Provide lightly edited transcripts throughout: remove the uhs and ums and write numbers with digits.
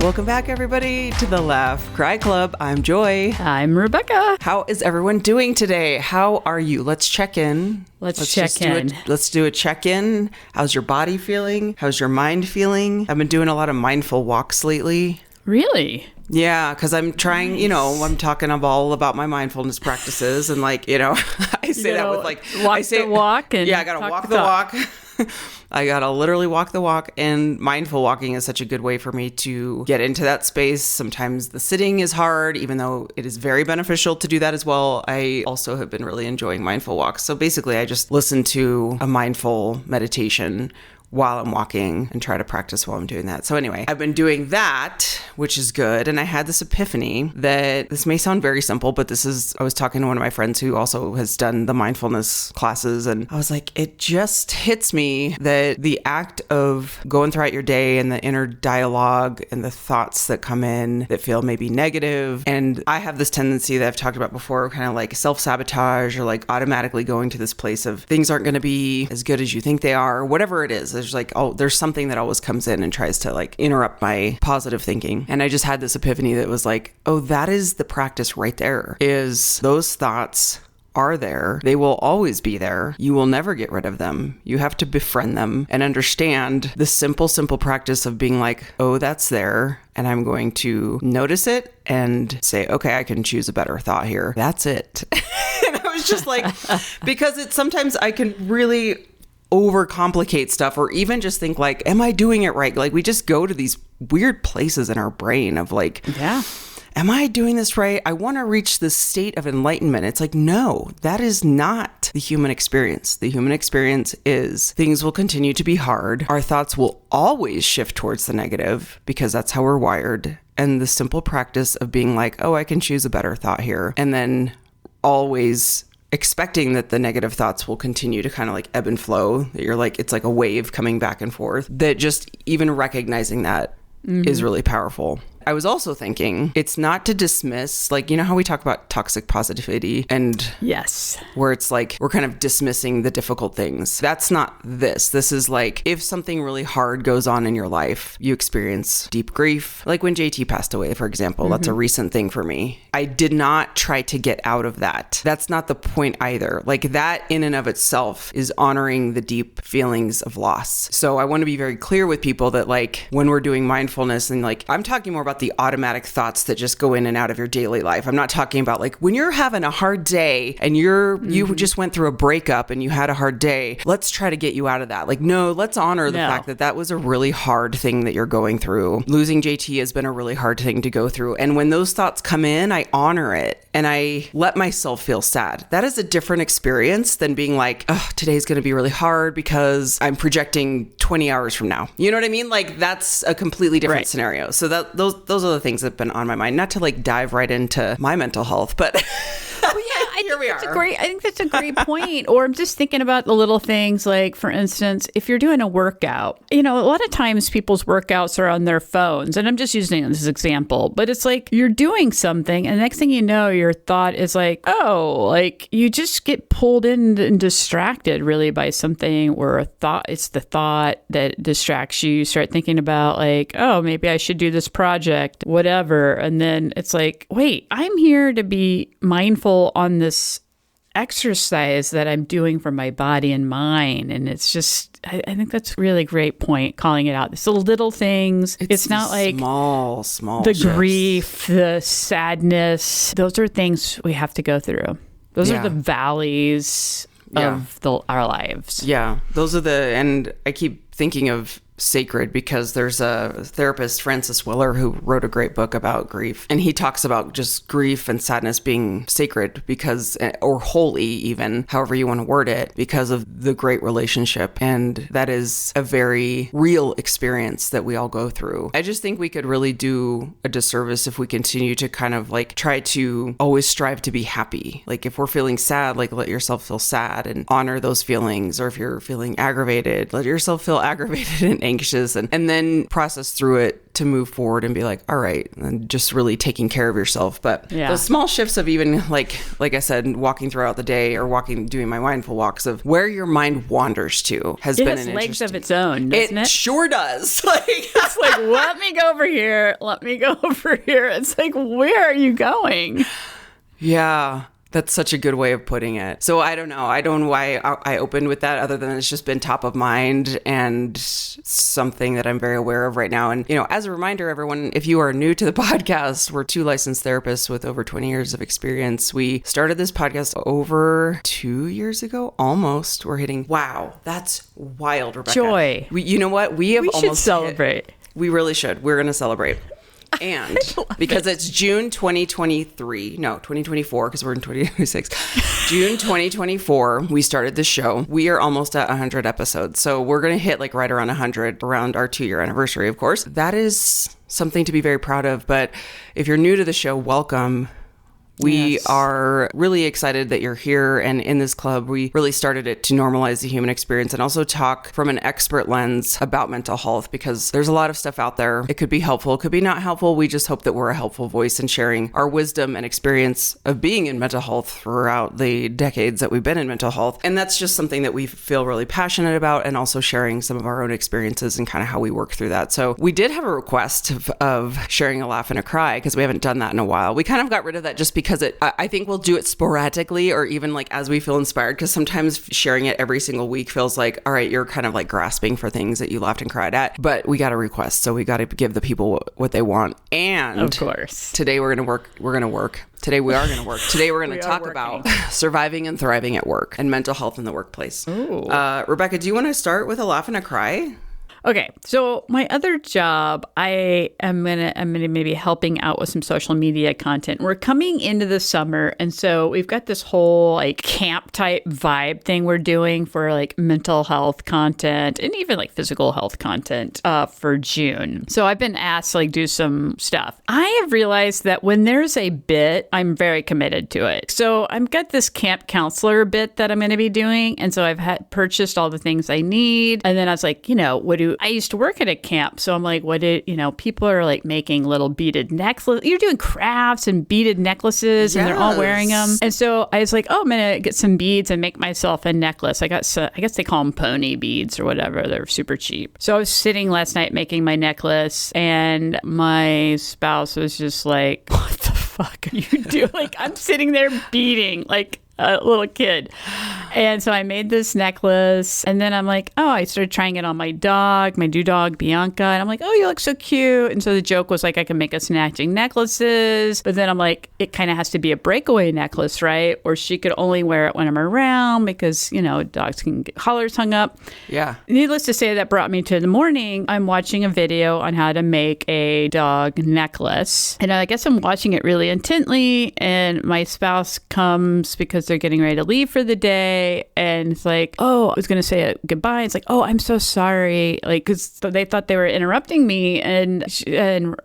Welcome back, everybody, to the Laugh Cry Club. I'm Joy. I'm Rebecca. How is everyone doing today? How are you? Let's check in. Let's check in. Let's do a check-in. How's your body feeling? How's your mind feeling? I've been doing a lot of mindful walks lately. Really? Yeah, because I'm trying, I'm talking all about my mindfulness practices and I say that with the walk. And yeah, I got to walk the walk. I got to literally walk the walk, and mindful walking is such a good way for me to get into that space. Sometimes the sitting is hard, even though it is very beneficial to do that as well. I also have been really enjoying mindful walks. So basically, I just listen to a mindful meditation while I'm walking and try to practice while I'm doing that. So anyway, I've been doing that, which is good. And I had this epiphany that this may sound very simple, but I was talking to one of my friends who also has done the mindfulness classes. And I was like, it just hits me that the act of going throughout your day and the inner dialogue and the thoughts that come in that feel maybe negative. And I have this tendency that I've talked about before, kind of like self-sabotage or like automatically going to this place of things aren't going to be as good as you think they are, or whatever it is. There's something that always comes in and tries to interrupt my positive thinking. And I just had this epiphany that was like, oh, that is the practice right there, is those thoughts are there. They will always be there. You will never get rid of them. You have to befriend them and understand the simple practice of being like, oh, that's there. And I'm going to notice it and say, okay, I can choose a better thought here. That's it. And I was just like, because sometimes I can really overcomplicate stuff, or even just think am I doing it right? We just go to these weird places in our brain of am I doing this right? I want to reach this state of enlightenment. It's no, that is not the human experience. The human experience is things will continue to be hard. Our thoughts will always shift towards the negative because that's how we're wired. And the simple practice of being oh, I can choose a better thought here. And then always expecting that the negative thoughts will continue to kind of ebb and flow, that you're it's like a wave coming back and forth, that just even recognizing that is really powerful. I was also thinking it's not to dismiss, how we talk about toxic positivity and yes, where it's we're kind of dismissing the difficult things. That's not this. This is if something really hard goes on in your life, you experience deep grief. Like when JT passed away, for example, that's a recent thing for me. I did not try to get out of that. That's not the point either. That in and of itself is honoring the deep feelings of loss. So I want to be very clear with people that when we're doing mindfulness and I'm talking more about the automatic thoughts that just go in and out of your daily life. I'm not talking about when you're having a hard day and you just went through a breakup and you had a hard day. Let's try to get you out of that. No, let's honor the fact that that was a really hard thing that you're going through. Losing JT has been a really hard thing to go through. And when those thoughts come in, I honor it and I let myself feel sad. That is a different experience than being oh, today's going to be really hard because I'm projecting 20 hours from now. You know what I mean? That's a completely different scenario. So those are the things that have been on my mind. Not to dive right into my mental health, but here we are. I think that's a great point. Or I'm just thinking about the little things, for instance, if you're doing a workout, a lot of times people's workouts are on their phones, and I'm just using this as an example, but it's you're doing something, and the next thing you know, your thought is you just get pulled in and distracted really by something, or a thought. It's the thought that distracts you. You start thinking about oh, maybe I should do this project, whatever. And then it's wait, I'm here to be mindful on this exercise that I'm doing for my body and mind. And it's just, I think that's a really great point, calling it out. It's the little things. It's not small the shifts. Grief, the sadness. Those are things we have to go through. Those are the valleys of our lives. Yeah. And I keep thinking of sacred because there's a therapist, Francis Willer, who wrote a great book about grief. And he talks about just grief and sadness being sacred because, or holy even, however you want to word it, because of the great relationship. And that is a very real experience that we all go through. I just think we could really do a disservice if we continue to kind of try to always strive to be happy. If we're feeling sad, let yourself feel sad and honor those feelings. Or if you're feeling aggravated, let yourself feel aggravated and anxious, and then process through it to move forward and be like, all right, and just really taking care of yourself. But those small shifts of even like I said, walking throughout the day or doing my mindful walks of where your mind wanders to has been an interesting. It has legs of its own, doesn't it? It sure does. It's like, let me go over here. Let me go over here. It's like, where are you going? Yeah. That's such a good way of putting it. So I don't know. I don't know why I opened with that other than it's just been top of mind and something that I'm very aware of right now. And, as a reminder, everyone, if you are new to the podcast, we're 2 licensed therapists with over 20 years of experience. We started this podcast over 2 years ago, almost. We're hitting, wow, that's wild, Rebecca. Joy. You know what? We should celebrate. We really should. We're going to celebrate. And because it's June 2023, no, 2024, because we're in 2026, June 2024, we started the show. We are almost at 100 episodes. So we're going to hit right around 100 around our 2-year anniversary, of course. That is something to be very proud of. But if you're new to the show, welcome. We are really excited that you're here. And in this club, we really started it to normalize the human experience and also talk from an expert lens about mental health, because there's a lot of stuff out there. It could be helpful, it could be not helpful. We just hope that we're a helpful voice in sharing our wisdom and experience of being in mental health throughout the decades that we've been in mental health. And that's just something that we feel really passionate about, and also sharing some of our own experiences and kind of how we work through that. So we did have a request of sharing a laugh and a cry, because we haven't done that in a while. We kind of got rid of that just because I think we'll do it sporadically, or even as we feel inspired, because sometimes sharing it every single week feels like, all right, you're kind of grasping for things that you laughed and cried at. But we got a request, so we got to give the people what they want. And of course, today we're going to work. Today we are going to work. Today we're going to talk about surviving and thriving at work and mental health in the workplace. Rebecca, do you want to start with a laugh and a cry? Okay, so my other job, I'm gonna maybe helping out with some social media content. We're coming into the summer, and so we've got this whole camp type vibe thing we're doing for mental health content and even physical health content for June. So I've been asked to do some stuff. I have realized that when there's a bit, I'm very committed to it. So I've got this camp counselor bit that I'm going to be doing, and so I've purchased all the things I need, and then I was like, I used to work at a camp. So I'm like, people are making little beaded necklaces. You're doing crafts and beaded necklaces, and they're all wearing them. And so I was like, I'm going to get some beads and make myself a necklace. I guess they call them pony beads or whatever. They're super cheap. So I was sitting last night making my necklace, and my spouse was just like, what the fuck are you doing? I'm sitting there beading a little kid. And so I made this necklace, and then I'm like, I started trying it on my new dog, Bianca. And I'm like, you look so cute. And so the joke was I can make us matching necklaces. But then I'm like, it kind of has to be a breakaway necklace, right? Or she could only wear it when I'm around, because, dogs can get collars hung up. Yeah. Needless to say, that brought me to the morning. I'm watching a video on how to make a dog necklace. And I guess I'm watching it really intently. And my spouse comes because they're getting ready to leave for the day. And it's like, I was going to say goodbye. It's like, I'm so sorry. Because they thought they were interrupting me. And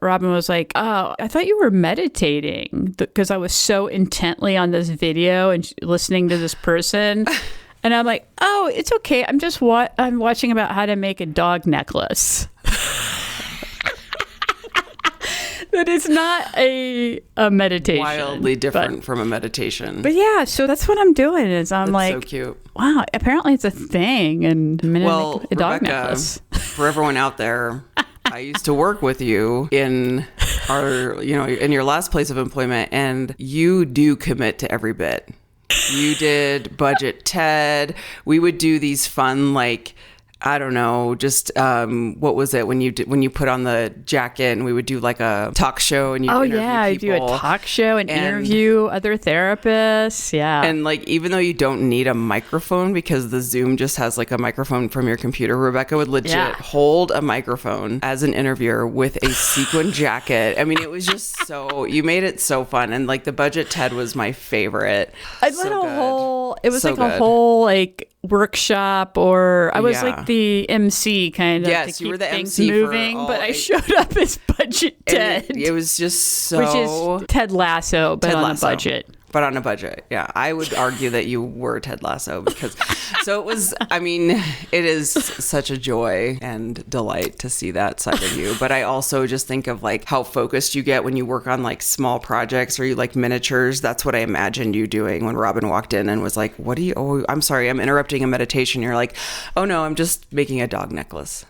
Robin was like, I thought you were meditating, because I was so intently on this video and listening to this person. And I'm like, it's okay. I'm watching about how to make a dog necklace. That is not a meditation. Wildly different from a meditation. But yeah, so that's what I'm doing. Is I'm that's so cute. Wow, apparently it's a thing, and I'm gonna make a dog Rebecca, necklace. For everyone out there, I used to work with you in in your last place of employment, and you do commit to every bit. You did Budget Ted. We would do these fun I don't know, just what was it when you put on the jacket and we would do a talk show and you interview people. I do a talk show and interview other therapists. Yeah. And even though you don't need a microphone, because the Zoom just has a microphone from your computer, Rebecca would legit hold a microphone as an interviewer with a sequin jacket. I mean, it was just you made it so fun. And the Budget Ted was my favorite. I did a whole workshop, or I was the MC kind of. Yes, to you keep were the things MC moving, but I showed up as Budget Ted. It was just so... Which is Ted Lasso, but on a budget. But on a budget, yeah. I would argue that you were Ted Lasso because, so it was, I mean, it is such a joy and delight to see that side of you. But I also just think of like how focused you get when you work on like small projects or you like miniatures. That's what I imagined you doing when Robin walked in and was like, what are you, oh, I'm sorry, I'm interrupting a meditation. You're like, oh no, I'm just making a dog necklace.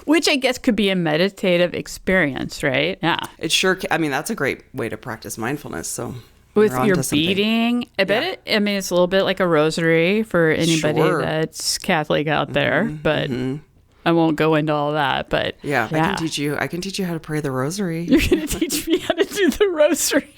Which I guess could be a meditative experience, right? Yeah. It sure, I mean, that's a great way to practice mindfulness. So with you're your onto something. beading, I bet it, I mean, it's a little bit like a rosary for anybody Sure. that's Catholic out there, but I won't go into all that. But Yeah, I can teach you how to pray the rosary. You're going to teach me how to do the rosary.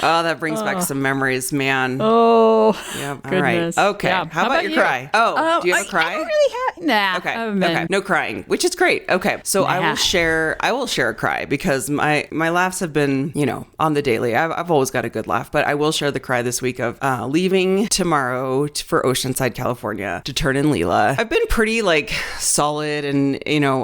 Oh, that brings back some memories, man. Oh, Yeah. All goodness. right. Okay. Yeah. How about your cry? Oh, do you have a cry? I don't really have. Nah. Okay. No crying, which is great. Okay. So I Nah. will share a cry because my laughs have been, on the daily. I've always got a good laugh, but I will share the cry this week of leaving tomorrow for Oceanside, California to turn in Leela. I've been pretty like solid and,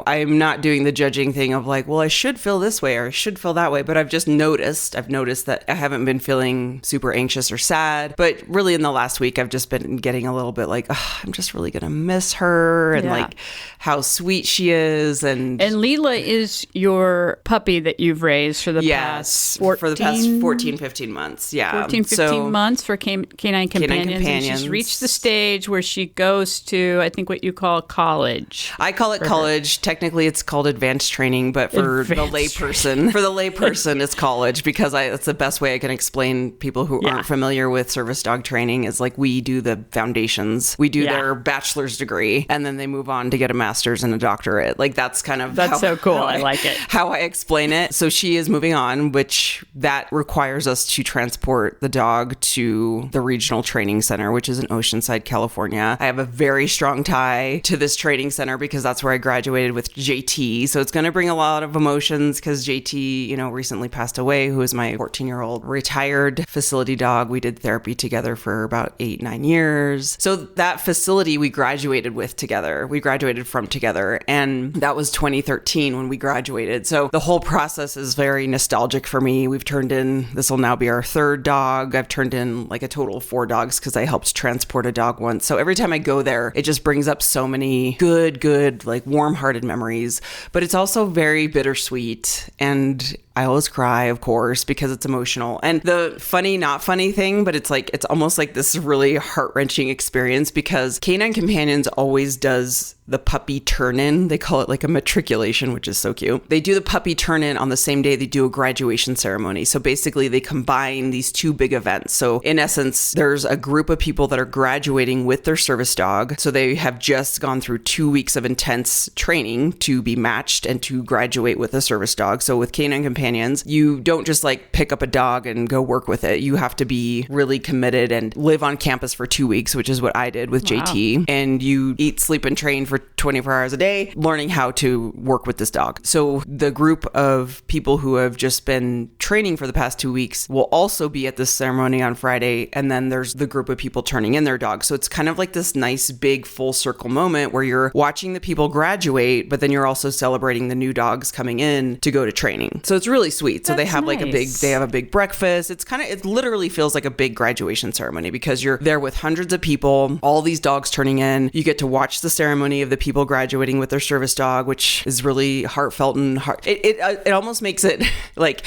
I'm not doing the judging thing of like, well, I should feel this way or I should feel that way, but I've noticed that I haven't been feeling super anxious or sad, but really in the last week, I've just been getting a little bit like, I'm just really going to miss her and like how sweet she is. And Leela is your puppy that you've raised for the past 14, 15 months. Yeah. 14, 15 months for Canine Companions. And she's reached the stage where she goes to, I think, what you call college. I call it college. Technically, it's called advanced training, but for the layperson, it's college because it's the best way I can explain people who aren't familiar with service dog training is like we do the foundations. We do their bachelor's degree and then they move on to get a master's and a doctorate. Like that's kind of so cool. I like it. How I explain it. So she is moving on, which that requires us to transport the dog to the regional training center, which is in Oceanside, California. I have a very strong tie to this training center because that's where I graduated with JT. So it's going to bring a lot of emotions because JT, recently passed away, who is my 14-year-old retired facility dog. We did therapy together for about 8-9 years. So that facility we graduated with together. We graduated from together. And that was 2013 when we graduated. So the whole process is very nostalgic for me. This will now be our third dog. I've turned in like a total of 4 dogs because I helped transport a dog once. So every time I go there, it just brings up so many good, like warm-hearted memories. But it's also very bittersweet. And I always cry, of course, because it's emotional. And the funny, not funny thing, but it's almost like this really heart-wrenching experience because Canine Companions always does the puppy turn-in. They call it like a matriculation, which is so cute. They do the puppy turn-in on the same day they do a graduation ceremony. So basically they combine these 2 big events. So in essence, there's a group of people that are graduating with their service dog. So they have just gone through 2 weeks of intense training to be matched and to graduate with a service dog. So with Canine Companions, you don't just like pick up a dog and go work with it. You have to be really committed and live on campus for 2 weeks, which is what I did with JT. And you eat, sleep, and train for 24 hours a day, learning how to work with this dog. So the group of people who have just been training for the past 2 weeks will also be at this ceremony on Friday. And then there's the group of people turning in their dogs. So it's kind of like this nice big full circle moment where you're watching the people graduate, but then you're also celebrating the new dogs coming in to go to training. So it's really sweet. So they have like a big breakfast. It literally feels like a big graduation ceremony because you're there with hundreds of people, all these dogs turning in. You get to watch the ceremony of the people graduating with their service dog, which is really heartfelt and it almost makes it like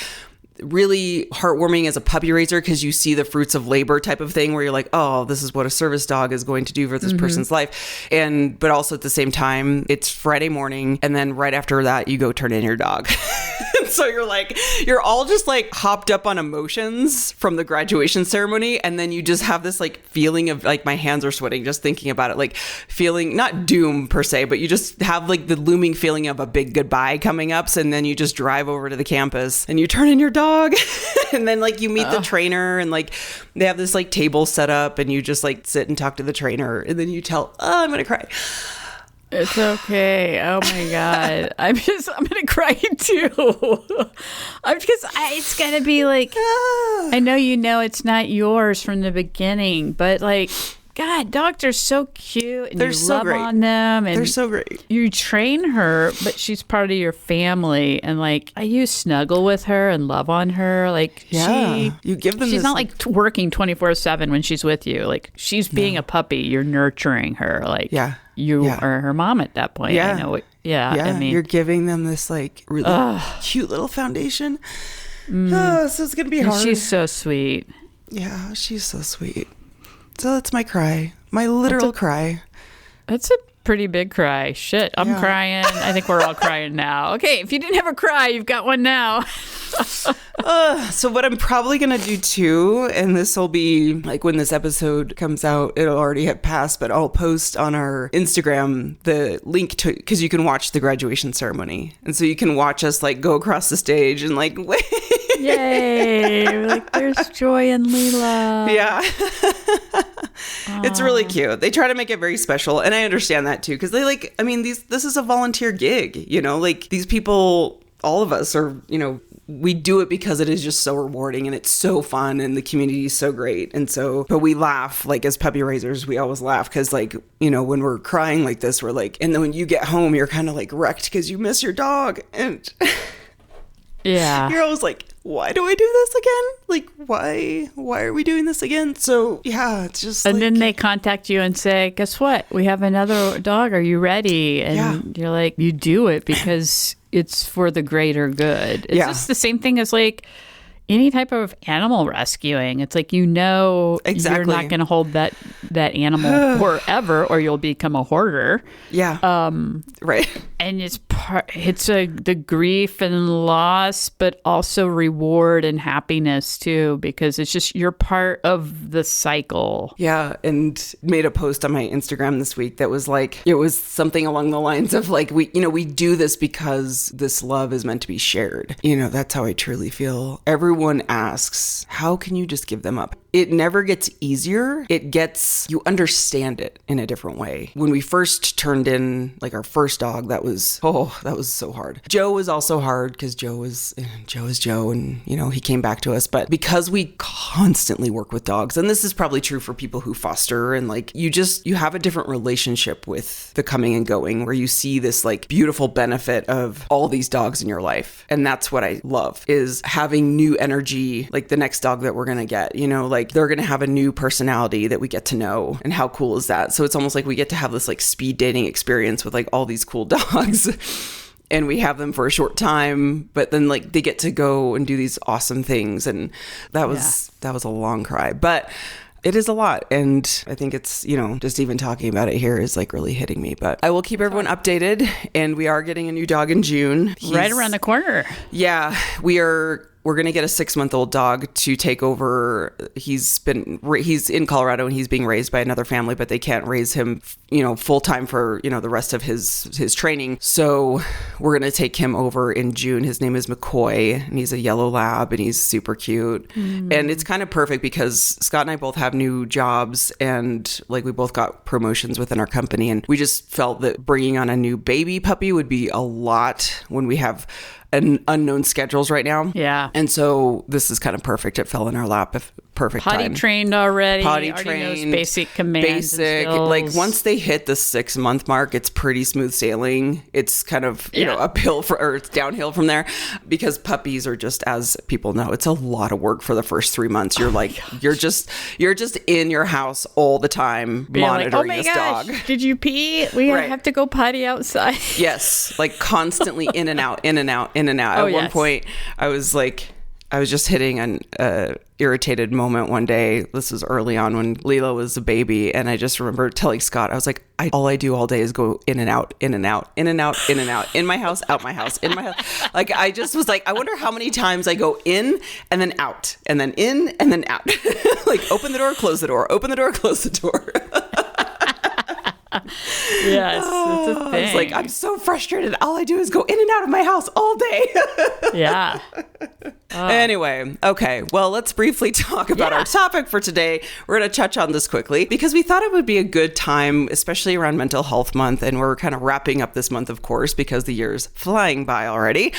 really heartwarming as a puppy raiser because you see the fruits of labor type of thing where you're like, oh, this is what a service dog is going to do for this person's life. But also at the same time, it's Friday morning. And then right after that, you go turn in your dog. So you're all just like hopped up on emotions from the graduation ceremony. And then you just have this like feeling of like my hands are sweating just thinking about it, like feeling not doom per se, but you just have like the looming feeling of a big goodbye coming up. And then you just drive over to the campus and you turn in your dog. And then like you meet the trainer and like they have this like table set up and you just like sit and talk to the trainer and then you tell, oh, I'm going to cry. It's okay. Oh my God. I'm going to cry too. It's going to be like, I know it's not yours from the beginning, but like, God, dogs are so cute, and They're you so love great. on them, and They're so great. you train her, but she's part of your family, and like you snuggle with her and love on her. Like You give them she's this, not like working 24/7 when she's with you. Like she's being a puppy. You're nurturing her. Like you are her mom at that point. Yeah. I know. Yeah, I mean, you're giving them this like really cute little foundation. So it's gonna be hard. she's so sweet. Yeah, she's so sweet. So that's my cry, my literal cry. That's a pretty big cry. Shit, I'm crying. I think we're all crying now. Okay, if you didn't have a cry, you've got one now. So what I'm probably going to do too, and this will be like when this episode comes out, it'll already have passed, but I'll post on our Instagram the link to, because you can watch the graduation ceremony. And so you can watch us like go across the stage and like, wait. Yay. Like there's Joy and Leela. Yeah. It's really cute. They try to make it very special. And I understand that too. Cause they like, I mean, this is a volunteer gig, you know, like these people, all of us are, you know, we do it because it is just so rewarding and it's so fun and the community is so great. And so, but we laugh, like as puppy raisers, we always laugh because like, you know, when we're crying like this, we're like, and then when you get home, you're kind of like wrecked because you miss your dog. And yeah, you're always like, why do I do this again? Like, why are we doing this again? So yeah, it's just and like, then they contact you and say, guess what? We have another dog. Are you ready? And you're like, you do it because it's for the greater good. It's just the same thing as like any type of animal rescuing. It's like, you know, you're not going to hold that animal forever or you'll become a hoarder. Yeah. Right. And it's the grief and loss, but also reward and happiness too, because it's just, you're part of the cycle. Yeah. And made a post on my Instagram this week that was like, it was something along the lines of like, we do this because this love is meant to be shared. You know, that's how I truly feel. Everyone asks, how can you just give them up? It never gets easier. You understand it in a different way. When we first turned in like our first dog, that was so hard. Joe was also hard because Joe is Joe, and you know, he came back to us. But because we constantly work with dogs, and this is probably true for people who foster, and like you have a different relationship with the coming and going, where you see this like beautiful benefit of all these dogs in your life. And that's what I love, is having new energy, like the next dog that we're gonna get, you know, like they're gonna have a new personality that we get to know. And how cool is that? So it's almost like we get to have this like speed dating experience with like all these cool dogs. And we have them for a short time, but then like they get to go and do these awesome things. And that was a long cry, but it is a lot. And I think it's, you know, just even talking about it here is like really hitting me. But I will keep everyone updated. And we are getting a new dog in June. Right around the corner. Yeah, we're going to get a 6-month-old dog to take over. He's in Colorado and he's being raised by another family, but they can't raise him, you know, full time for, you know, the rest of his training. So we're going to take him over in June. His name is McCoy and he's a yellow lab and he's super cute. And it's kind of perfect because Scott and I both have new jobs and like we both got promotions within our company. And we just felt that bringing on a new baby puppy would be a lot when we have unknown schedules right now. Yeah. And so this is kind of perfect. It fell in our lap. Perfect Potty time. trained already. Potty already trained. Knows basic commands. Basic. And skills. Like once they hit the 6-month mark, it's pretty smooth sailing. It's kind of, you know, it's downhill from there, because puppies are just, as people know, it's a lot of work for the first 3 months. You're you're just in your house all the time monitoring this dog. Did you pee? We have to go potty outside. Yes. Like constantly in and out, in and out, in and out. At one point I was just hitting an irritated moment one day. This was early on when Leela was a baby. And I just remember telling Scott, I was like, all I do all day is go in and out, in and out, in and out, in and out, in my house, out my house, in my house. Like, I just was like, I wonder how many times I go in and then out and then in and then out. Like open the door, close the door, open the door, close the door. Yes, it's a thing. It's like, I'm so frustrated. All I do is go in and out of my house all day. Yeah. Anyway, okay. Well, let's briefly talk about our topic for today. We're going to touch on this quickly because we thought it would be a good time, especially around Mental Health Month. And we're kind of wrapping up this month, of course, because the year's flying by already.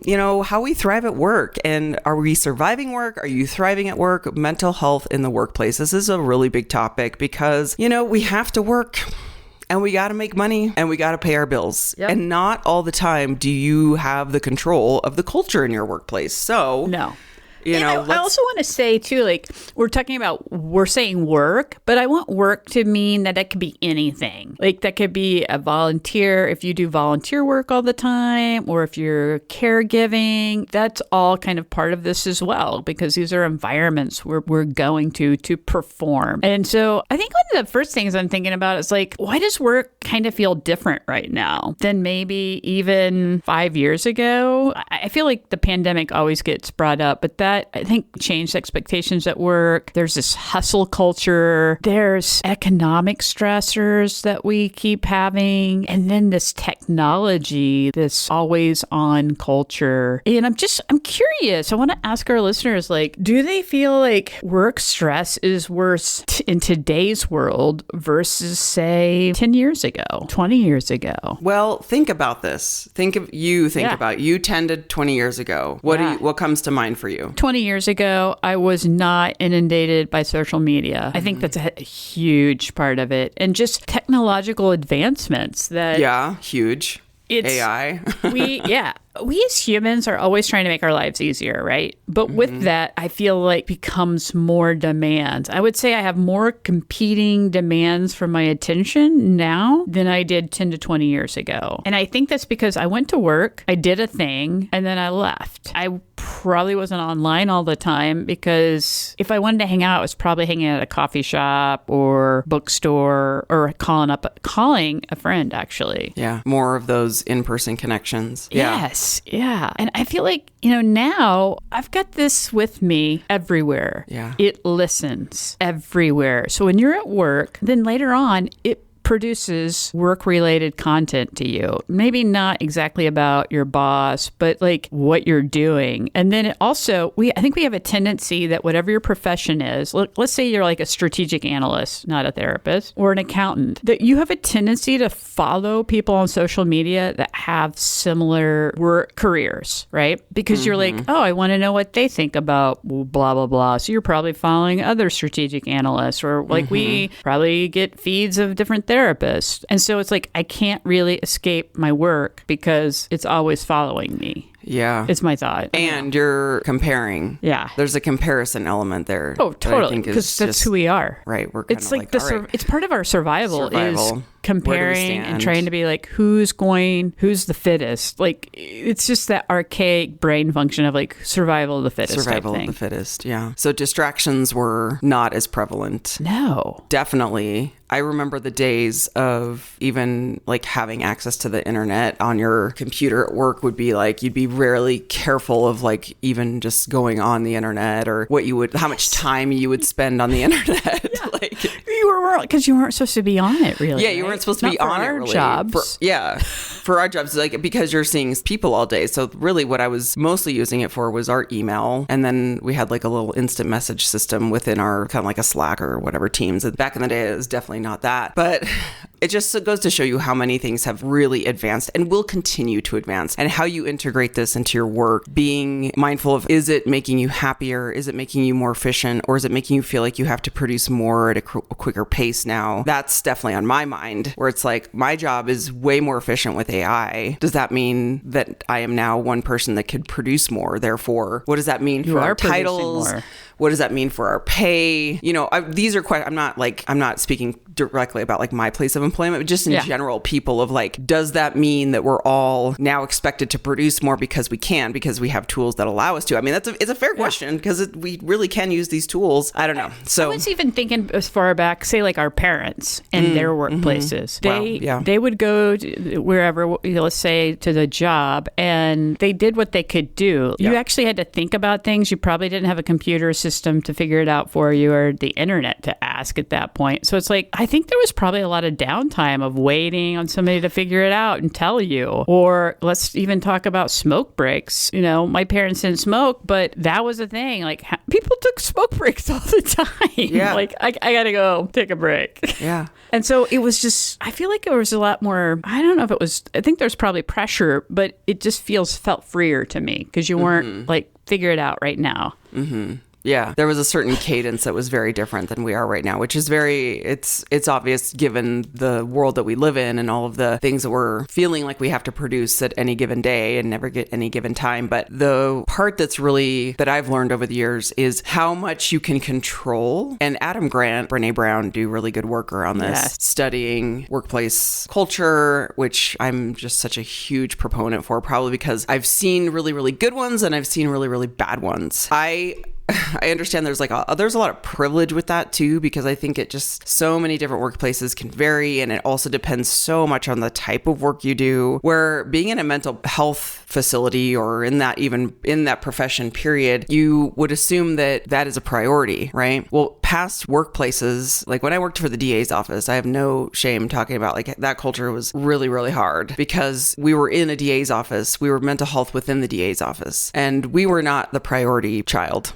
You know, how we thrive at work. And are we surviving work? Are you thriving at work? Mental health in the workplace. This is a really big topic because, you know, we have to work. And we got to make money and we got to pay our bills. Yep. And not all the time do you have the control of the culture in your workplace. So, No. you know, I also want to say too, like we're saying work, but I want work to mean that could be anything. Like that could be a volunteer, if you do volunteer work all the time, or if you're caregiving, that's all kind of part of this as well, because these are environments where we're going to perform. And so I think one of the first things I'm thinking about is like, why does work kind of feel different right now than maybe even 5 years ago? I feel like the pandemic always gets brought up, but that I think changed expectations at work. There's this hustle culture. There's economic stressors that we keep having. And then this technology, this always on culture. And I'm curious. I want to ask our listeners, like, do they feel like work stress is worse in today's world versus, say, 10 years ago, 20 years ago? well, think about this. Think about you 10 to 20 years ago. What comes to mind for you? 20 years ago, I was not inundated by social media. I think that's a huge part of it. And just technological advancements that... Yeah, huge. AI. We as humans are always trying to make our lives easier, right? But with that, I feel like becomes more demands. I would say I have more competing demands for my attention now than I did 10 to 20 years ago. And I think that's because I went to work, I did a thing, and then I left. I probably wasn't online all the time because if I wanted to hang out, I was probably hanging out at a coffee shop or bookstore or calling a friend, actually. Yeah, more of those in-person connections. Yes. Yeah. And I feel like, now I've got this with me everywhere. Yeah. It listens everywhere. So when you're at work, then later on, it produces work-related content to you. Maybe not exactly about your boss, but like what you're doing. And then it also, I think we have a tendency that whatever your profession is, let's say you're like a strategic analyst, not a therapist, or an accountant, that you have a tendency to follow people on social media that have similar work careers, right? Because you're like, oh, I want to know what they think about blah, blah, blah. So you're probably following other strategic analysts, or like we probably get feeds of different therapist. And so it's like, I can't really escape my work because it's always following me. Yeah. It's my thought. And you're comparing. Yeah. There's a comparison element there. Oh, totally. Because that's who we are. Right. We're kind it's of like right. It's part of our survival. Is comparing and trying to be like, who's the fittest? Like, it's just that archaic brain function of like survival of the fittest. Survival of the fittest. Yeah. So distractions were not as prevalent. No. Definitely. I remember the days of even like having access to the internet on your computer at work would be like, you'd be rarely careful of like even just going on the internet or how much time you would spend on the internet. Yeah. Like you were, because you weren't supposed to be on it really. Yeah, you weren't supposed to be on it really. Jobs. For our jobs, like because you're seeing people all day. So really what I was mostly using it for was our email. And then we had like a little instant message system within our kind of like a Slack or whatever Teams. Back in the day, it was definitely not that. But it just goes to show you how many things have really advanced and will continue to advance, and how you integrate this into your work, being mindful of, is it making you happier? Is it making you more efficient? Or is it making you feel like you have to produce more at a quicker pace now? That's definitely on my mind, where it's like, my job is way more efficient with AI. Does that mean that I am now one person that could produce more? Therefore, what does that mean for our titles? What does that mean for our pay? These are quite, I'm not speaking directly about like my place of employment, but just in general, people of like, does that mean that we're all now expected to produce more because we have tools that allow us to? I mean, it's a fair question, because we really can use these tools. I don't know. So I was even thinking as far back, say like our parents and their workplaces. They would go to wherever, let's say to the job, and they did what they could do. You actually had to think about things. You probably didn't have a computer system to figure it out for you or the internet to ask at that point. So it's like, I think there was probably a lot of downtime of waiting on somebody to figure it out and tell you. Or let's even talk about smoke breaks. You know, my parents didn't smoke, but that was a thing. Like, people took smoke breaks all the time. Yeah. Like, I got to go take a break. Yeah. And so it was just, I feel like there was a lot more, I don't know if it was, I think there's probably pressure, but it just felt freer to me because you weren't like, figure it out right now. Yeah, there was a certain cadence that was very different than we are right now, which is it's obvious given the world that we live in and all of the things that we're feeling like we have to produce at any given day and never get any given time. But the part that I've learned over the years is how much you can control. And Adam Grant, Brene Brown do really good work around this, studying workplace culture, which I'm just such a huge proponent for, probably because I've seen really, really good ones and I've seen really, really bad ones. I understand there's there's a lot of privilege with that too, because I think it just so many different workplaces can vary, and it also depends so much on the type of work you do, where being in a mental health facility or in that profession period, you would assume that is a priority, right? Well, past workplaces, like when I worked for the DA's office, I have no shame talking about like that culture was really, really hard because we were in a DA's office. We were mental health within the DA's office, and we were not the priority child.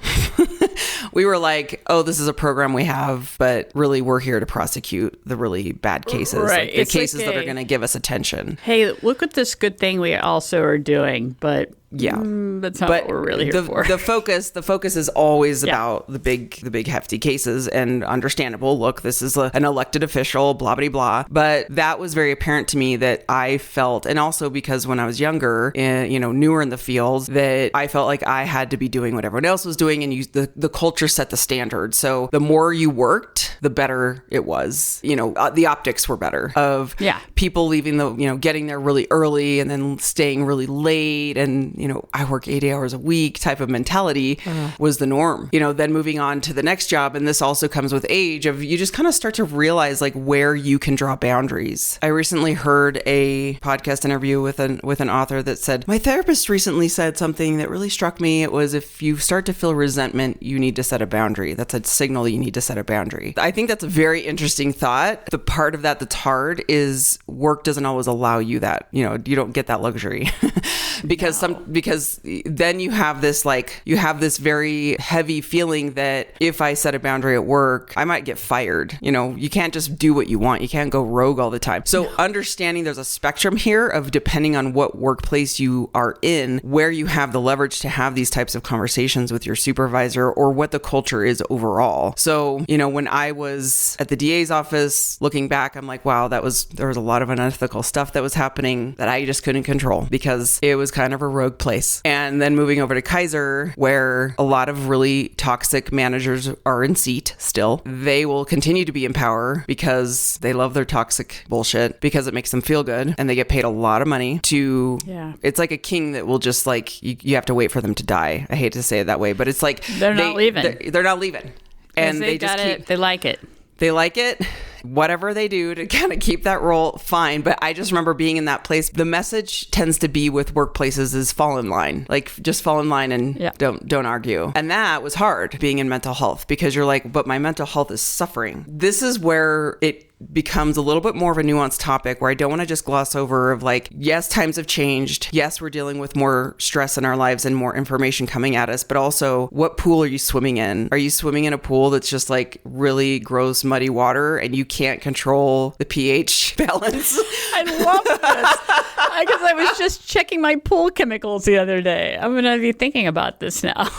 We were like, oh, this is a program we have, but really we're here to prosecute the really bad cases, right. like the cases that are going to give us attention. Hey, look at this good thing we also are doing, but yeah, that's not what we're really here for. The focus is always about the big hefty cases, and understandable. Look, this is an elected official, blah blah blah. But that was very apparent to me that I felt, and also because when I was younger, newer in the field, that I felt like I had to be doing what everyone else was doing, and the culture set the standard. So the more you worked, the better it was. The optics were better of people leaving getting there really early and then staying really late, and I work 80 hours a week type of mentality was the norm. Then moving on to the next job, and this also comes with age, of you just kind of start to realize like where you can draw boundaries. I recently heard a podcast interview with an author that said, my therapist recently said something that really struck me. It was, if you start to feel resentment, you need to set a boundary. That's a signal you need to set a boundary. I think that's a very interesting thought. The part of that that's hard is work doesn't always allow you that. You don't get that luxury because then you have this very heavy feeling that if I set a boundary at work, I might get fired. You can't just do what you want. You can't go rogue all the time. So understanding there's a spectrum here of, depending on what workplace you are in, where you have the leverage to have these types of conversations with your supervisor, or what the culture is overall. So, when I was at the DA's office, looking back, I'm like, wow, there was a lot of unethical stuff that was happening that I just couldn't control because it was kind of a rogue place. And then moving over to Kaiser, where a lot of really toxic managers are in seat still, they will continue to be in power because they love their toxic bullshit, because it makes them feel good, and they get paid a lot of money to, it's like a king that will just like, you have to wait for them to die. I hate to say it that way, but it's like, they're not leaving. They're not leaving. And they just keep, they like it. They like it. Whatever they do to kind of keep that role, fine. But I just remember being in that place. The message tends to be with workplaces is fall in line. Like, just fall in line and don't argue. And that was hard, being in mental health, because you're like, but my mental health is suffering. This is where it becomes a little bit more of a nuanced topic, where I don't want to just gloss over of like, yes, times have changed. Yes, we're dealing with more stress in our lives and more information coming at us, but also, what pool are you swimming in? Are you swimming in a pool that's just like really gross, muddy water, and you can't control the pH balance? I love this. Because I was just checking my pool chemicals the other day. I'm going to be thinking about this now.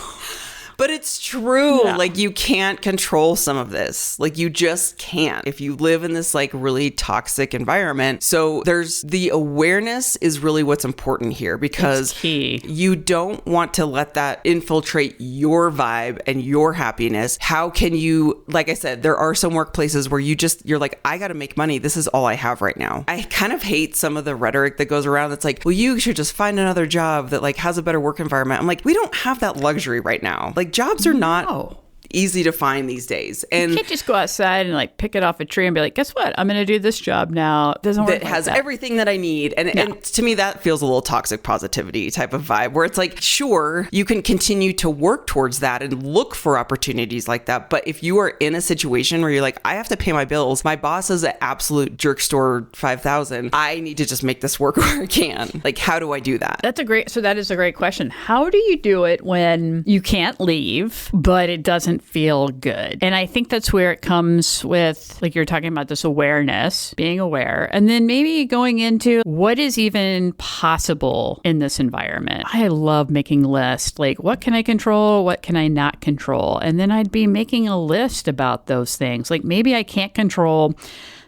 But it's true. Yeah. Like, you can't control some of this. Like, you just can't if you live in this like really toxic environment. So there's the awareness is really what's important here, because you don't want to let that infiltrate your vibe and your happiness. How can you, like I said, there are some workplaces where you're like, I got to make money. This is all I have right now. I kind of hate some of the rhetoric that goes around that's like, well, you should just find another job that like has a better work environment. I'm like, we don't have that luxury right now. Like, jobs are not easy to find these days. And you can't just go outside and like pick it off a tree and be like, guess what? I'm going to do this job now. It doesn't work that has everything that I need. And to me, that feels a little toxic positivity type of vibe where it's like, sure, you can continue to work towards that and look for opportunities like that. But if you are in a situation where you're like, I have to pay my bills, my boss is an absolute jerk store 5,000, I need to just make this work where I can. Like, how do I do that? That is a great question. How do you do it when you can't leave, but it doesn't feel good? And I think that's where it comes with, like you're talking about, this awareness, being aware, and then maybe going into what is even possible in this environment. I love making lists, like what can I control, what can I not control? And then I'd be making a list about those things. Like maybe I can't control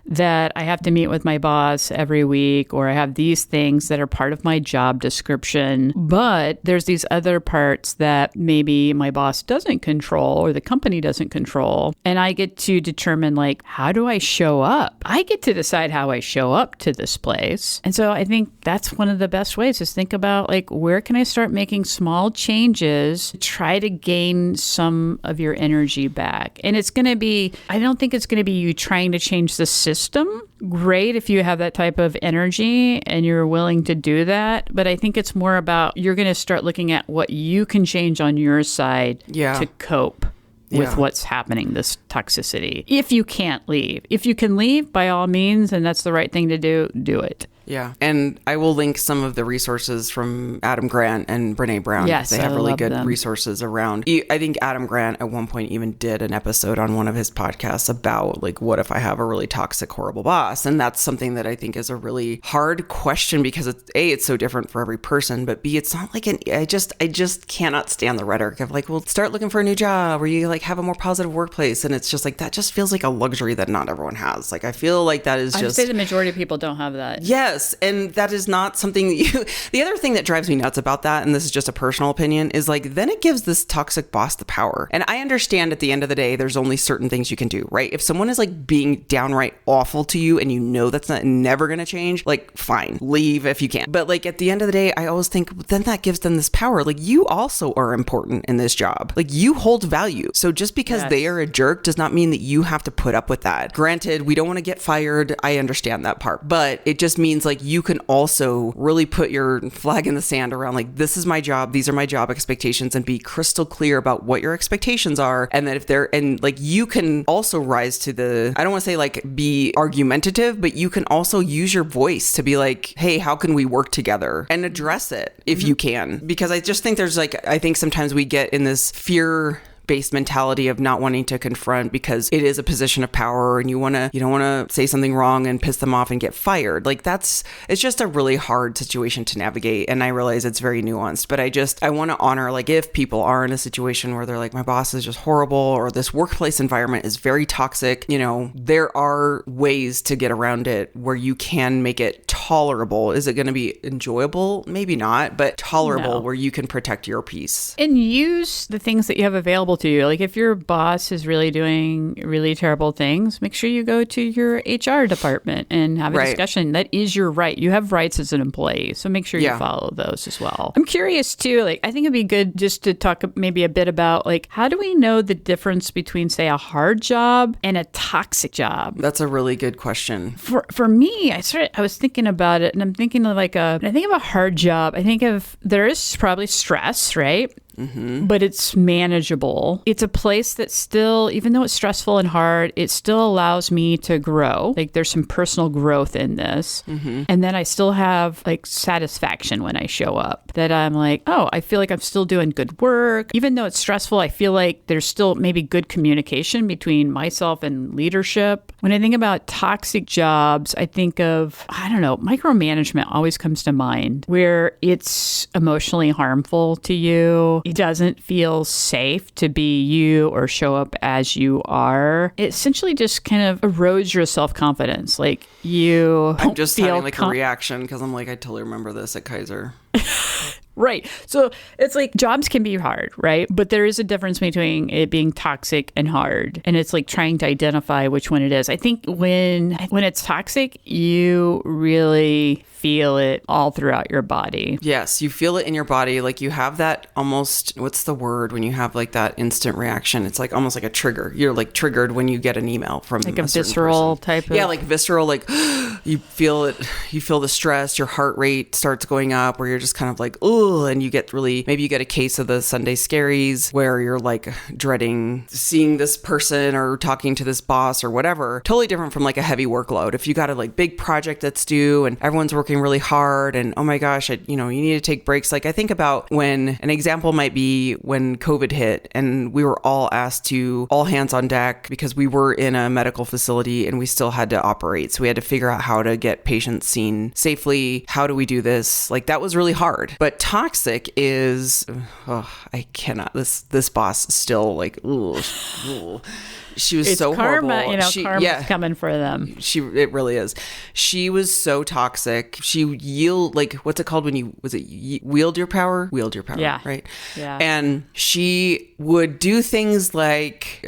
that I have to meet with my boss every week, or I have these things that are part of my job description. But there's these other parts that maybe my boss doesn't control or the company doesn't control. And I get to determine, like, how do I show up? I get to decide how I show up to this place. And so I think that's one of the best ways is think about, like, where can I start making small changes to try to gain some of your energy back? And it's going to be, I don't think it's going to be you trying to change the system. Great if you have that type of energy and you're willing to do that. But I think it's more about you're going to start looking at what you can change on your side to cope with what's happening, this toxicity. If you can't leave. If you can leave, by all means, and that's the right thing to do, do it. Yeah. And I will link some of the resources from Adam Grant and Brene Brown. Yes, they have I really love good them. resources around. I think Adam Grant at one point even did an episode on one of his podcasts about, like, what if I have a really toxic, horrible boss? And that's something that I think is a really hard question because it's A, it's so different for every person, but B, it's not like I just cannot stand the rhetoric of like, well, start looking for a new job or you like have a more positive workplace. And it's just like, that just feels like a luxury that not everyone has. Like, I feel like that is just... I'd say the majority of people don't have that. Yes. And that is not something the other thing that drives me nuts about that, and this is just a personal opinion, is like, then it gives this toxic boss the power. And I understand at the end of the day, there's only certain things you can do, right? If someone is like being downright awful to you and you know that's never going to change, like, fine, leave if you can. But like at the end of the day, I always think then that gives them this power. Like, you also are important in this job. Like, you hold value. So just because they are a jerk does not mean that you have to put up with that. Granted, we don't want to get fired. I understand that part, but it just means like you can also really put your flag in the sand around like, this is my job, these are my job expectations, and be crystal clear about what your expectations are. And that if they're, and like, you can also rise to the, I don't want to say like be argumentative, but you can also use your voice to be like, hey, how can we work together and address it if you can? Because I just think there's like, I think sometimes we get in this fear-based mentality of not wanting to confront because it is a position of power and you don't want to say something wrong and piss them off and get fired. Like, it's just a really hard situation to navigate. And I realize it's very nuanced, but I want to honor, like, if people are in a situation where they're like, my boss is just horrible or this workplace environment is very toxic, there are ways to get around it where you can make it tolerable. Is it going to be enjoyable? Maybe not, but tolerable where you can protect your peace. And use the things that you have available to you. Like, if your boss is really doing really terrible things, make sure you go to your HR department and have a discussion. That is your right. You have rights as an employee. So make sure you follow those as well. I'm curious too, like, I think it'd be good just to talk maybe a bit about, like, how do we know the difference between, say, a hard job and a toxic job? That's a really good question. For me, I was thinking about it, and I'm thinking of when I think of a hard job, I think of, there is probably stress, right? Mm-hmm. But it's manageable. It's a place that still, even though it's stressful and hard, it still allows me to grow. Like, there's some personal growth in this. Mm-hmm. And then I still have like satisfaction when I show up, that I'm like, oh, I feel like I'm still doing good work. Even though it's stressful, I feel like there's still maybe good communication between myself and leadership. When I think about toxic jobs, I think of, micromanagement always comes to mind, where it's emotionally harmful to you. It doesn't feel safe to be you or show up as you are. It essentially just kind of erodes your self-confidence. Like, you I'm just having like a reaction because I'm like, I totally remember this at Kaiser. Right. So it's like jobs can be hard, right? But there is a difference between it being toxic and hard. And it's like trying to identify which one it is. I think when it's toxic, you really feel it all throughout your body. Yes, you feel it in your body. Like you have that almost, what's the word when you have like that instant reaction? It's like almost like a trigger. You're like triggered when you get an email from Like a certain visceral person. type of... Yeah, like visceral, like you feel it, you feel the stress, your heart rate starts going up where you're just kind of like, oh, and you get really, maybe you get a case of the Sunday scaries where you're like dreading seeing this person or talking to this boss or whatever. Totally different from like a heavy workload. If you got a like big project that's due and everyone's working really hard and oh my gosh, you need to take breaks. Like I think about when an example might be when COVID hit and we were all asked to all hands on deck because we were in a medical facility and we still had to operate. So we had to figure out how to get patients seen safely. How do we do this? Like that was really hard. But toxic is, I cannot, this boss still like, she was so karma, horrible. Karma's coming for them. It really is. She was so toxic. She what's it called when you, wield your power? Wield your power, yeah. Right? Yeah. And she would do things like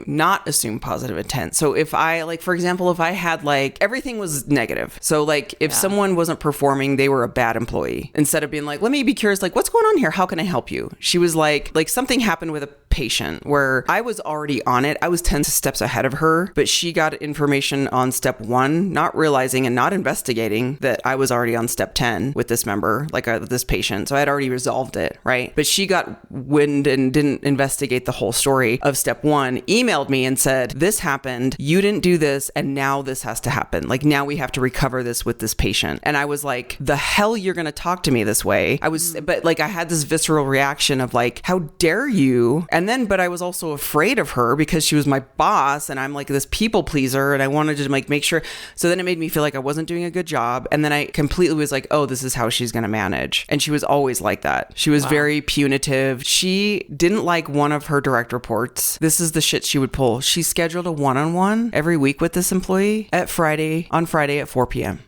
not assume positive intent. So if I, like, for example, if I had like, everything was negative. So like if someone wasn't performing, they were a bad employee. Instead of being like, let me be curious, like, what's going on here? How can I help you? She was like something happened with a patient where I was already on it. I was 10 steps ahead of her, but she got information on step 1, not realizing and not investigating that I was already on step 10 with this member, like this patient. So I had already resolved it, right? But she got wind and didn't investigate the whole story of step 1, emailed me and said, this happened, you didn't do this, and now this has to happen. Like now we have to recover this with this patient. And I was like, the hell you're going to talk to me this way? But like I had this visceral reaction of like, how dare you? But I was also afraid of her because she was my boss and I'm like this people pleaser and I wanted to like make sure. So then it made me feel like I wasn't doing a good job. And then I completely was like, oh, this is how she's going to manage. And she was always like that. She was very punitive. She didn't like one of her direct reports. This is the shit she would pull. She scheduled a one-on-one every week with this employee on Friday at 4 p.m.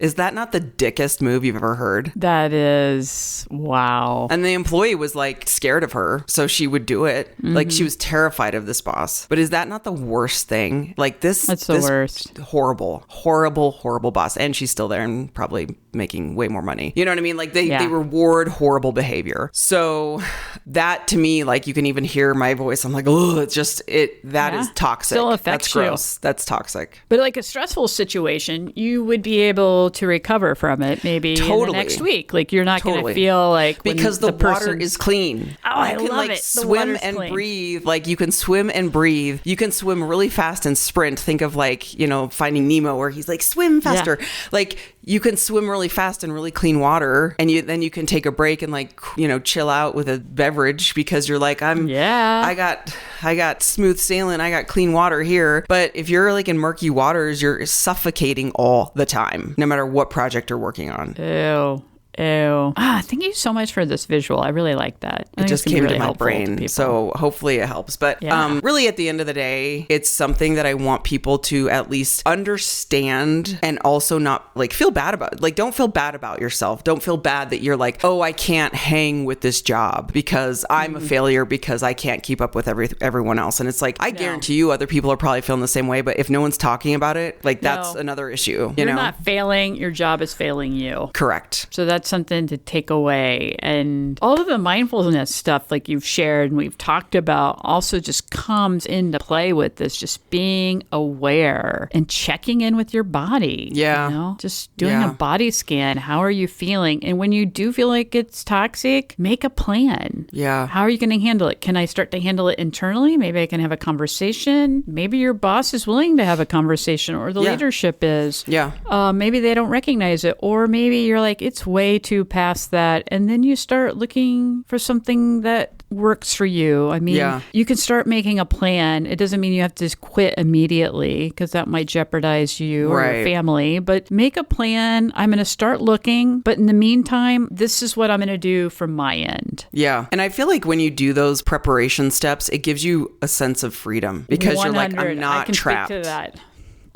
Is that not the dickest move you've ever heard? That is, wow. And the employee was like scared of her, so she would do it. Mm-hmm. Like she was terrified of this boss. But is that not the worst thing? Like that's the worst. Horrible boss. And she's still there and probably making way more money. You know what I mean? Like they reward horrible behavior. So that to me, like you can even hear my voice. I'm like, oh, it's just that is toxic. Still affects That's gross. you. That's toxic. But like a stressful situation, you would be able to recover from it maybe in the next week. Like you're not going to feel like because the water is clean. Oh, I love like it. Swim and breathe. Like you can swim and breathe. You can swim really fast and sprint. Think of like, Finding Nemo where he's like swim faster. Yeah. Like you can swim really fast in really clean water and then you can take a break and like, chill out with a beverage because you're like, I got smooth sailing. I got clean water here. But if you're like in murky waters, you're suffocating all the time, no matter what project you're working on. Ew. Thank you so much for this visual. I really like that. It just came to my brain. So hopefully it helps. But really at the end of the day, it's something that I want people to at least understand and also not like feel bad about. Like don't feel bad about yourself. Don't feel bad that you're like, oh, I can't hang with this job because I'm a failure because I can't keep up with everyone else. And it's like, I guarantee you other people are probably feeling the same way. But if no one's talking about it, like that's another issue. You're not failing. Your job is failing you. Correct. So that's something to take away. And all of the mindfulness stuff like you've shared and we've talked about also just comes into play with this, just being aware and checking in with your body. Yeah. Just doing a body scan. How are you feeling? And when you do feel like it's toxic, make a plan. Yeah. How are you going to handle it? Can I start to handle it internally? Maybe I can have a conversation. Maybe your boss is willing to have a conversation or the leadership is. Yeah. Maybe they don't recognize it. Or maybe you're like, it's way too past that. And then you start looking for something that works for you. I mean, you can start making a plan. It doesn't mean you have to just quit immediately because that might jeopardize you or your family, but make a plan. I'm going to start looking, but in the meantime, this is what I'm going to do from my end. Yeah. And I feel like when you do those preparation steps, it gives you a sense of freedom because you're like, I'm not trapped. Speak to that.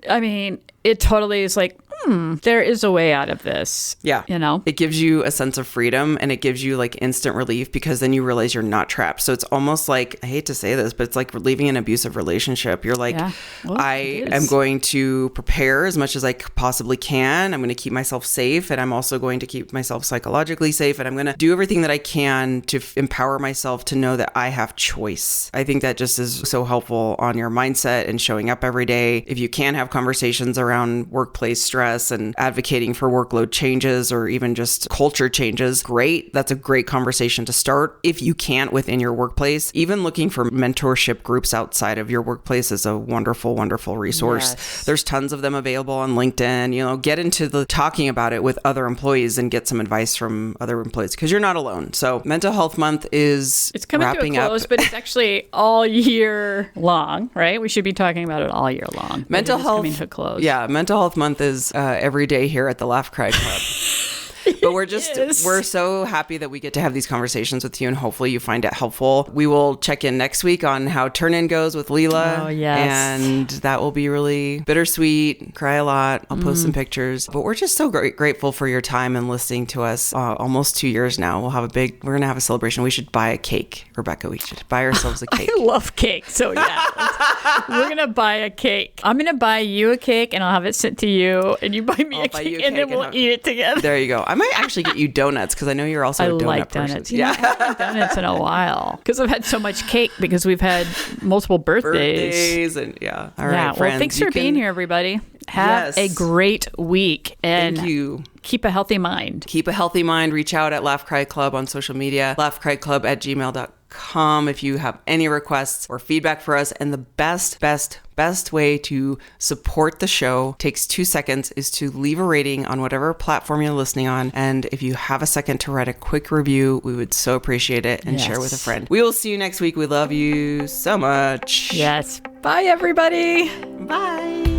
I mean, it totally is like, there is a way out of this. Yeah. You know? It gives you a sense of freedom and it gives you like instant relief because then you realize you're not trapped. So it's almost like, I hate to say this, but it's like leaving an abusive relationship. You're like, Well, I am going to prepare as much as I possibly can. I'm going to keep myself safe and I'm also going to keep myself psychologically safe and I'm going to do everything that I can to empower myself to know that I have choice. I think that just is so helpful on your mindset and showing up every day. If you can have conversations around workplace stress and advocating for workload changes or even just culture changes, great. That's a great conversation to start. If you can't within your workplace, even looking for mentorship groups outside of your workplace is a wonderful, wonderful resource. Yes. There's tons of them available on LinkedIn. You know, get into the talking about it with other employees and get some advice from other employees because you're not alone. So Mental Health Month is It's coming wrapping to a close, up. but it's actually all year long, right? We should be talking about it all year long. Mental health coming to a close. Yeah, Mental Health Month is every day here at the Laugh Cry Club. But we're so happy that we get to have these conversations with you and hopefully you find it helpful. We will check in next week on how Turn-In goes with Leela. Oh, yes. And that will be really bittersweet, cry a lot. I'll post some pictures. But we're just so grateful for your time and listening to us almost 2 years now. We're going to have a celebration. We should buy a cake, Rebecca. We should buy ourselves a cake. I love cake. So yeah, we're going to buy a cake. I'm going to buy you a cake and I'll have it sent to you and you buy me I'll a buy cake you a and then cake and we'll eat it together. There you go. I might actually get you donuts because I know you're also I a donut like person. donuts. Yeah, I haven't had donuts in a while because I've had so much cake because we've had multiple birthdays. And yeah. All Yeah. right, friends. Well, thanks for being here, everybody. Have a great week and Thank you. keep a healthy mind. Keep a healthy mind. Reach out at Laugh Cry Club on social media, laughcryclub@gmail.com if you have any requests or feedback for us. And the best way to support the show takes 2 seconds is to leave a rating on whatever platform you're listening on. And if you have a second to write a quick review, we would so appreciate it and share with a friend. We will see you next week. We love you so much. Yes. Bye, everybody. Bye.